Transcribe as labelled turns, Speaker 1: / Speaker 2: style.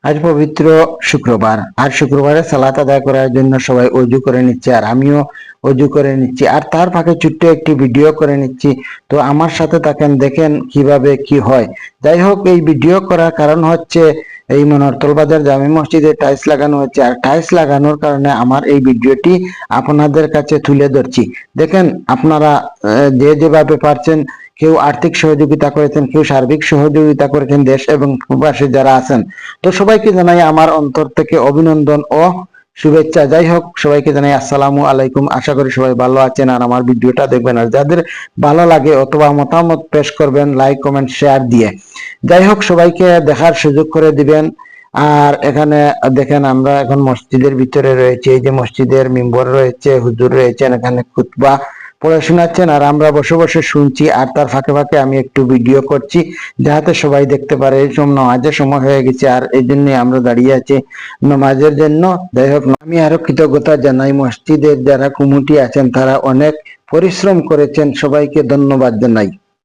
Speaker 1: আজ পবিত্র শুক্রবার। আর শুক্রবারে সালাত আদায় করার জন্য সবাই অজু করে নিচ্ছে, আর আমিও অজু করে নিচ্ছি। আর তার ফাঁকে ছোট্ট একটি ভিডিও করে নিচ্ছি। তো আমার সাথে থাকেন, দেখেন কিভাবে কি হয়। যাই হোক, এই ভিডিও করার কারণ হচ্ছে এই মনোহরতল বাজার জামে মসজিদে টাইলস লাগানো হচ্ছে, আর টাইলস লাগানোর কারণে আমার এই ভিডিওটি আপনাদের কাছে তুলে ধরছি। দেখেন আপনারা যে যেভাবে পারছেন, কেউ আর্থিক সহযোগিতা করেছেন, কেউ সার্বিক সহযোগিতা করেছেন, দেশ এবং প্রবাসী যারা আছেন। তো সবাইকে জানাই আমার অন্তর থেকে অভিনন্দন ও শুভেচ্ছা। যাই হোক, সবাইকে জানাই আসসালামু আলাইকুম। আশা করি সবাই ভালো আছেন আর আমার ভিডিওটা দেখবেন, আর যাদের ভালো লাগে অথবা মতামত পেশ করবেন লাইক কমেন্ট শেয়ার দিয়ে। যাই হোক, সবাইকে দেখার সুযোগ করে দিবেন। আর এখানে দেখেন, আমরা এখন মসজিদের ভিতরে রয়েছে। এই যে মসজিদের মেম্বার রয়েছে, হুজুর রয়েছেন, এখানে খুতবা পড়ে শোনাচ্ছেন, আর আমরা বসে বসে শুনছি। আর তার ফাঁকে ফাঁকে আমি একটু ভিডিও করছি, যাতে সবাই দেখতে পারে। এই সময় নামাজের সময় হয়ে গেছে, আর এই জন্য আমরা দাঁড়িয়ে আছি নামাজের জন্য। যাই হোক, আমি আরো কৃতজ্ঞতা জানাই মসজিদের যারা কমিটি আছেন, তারা অনেক পরিশ্রম করেছেন, সবাইকে ধন্যবাদ জানাই।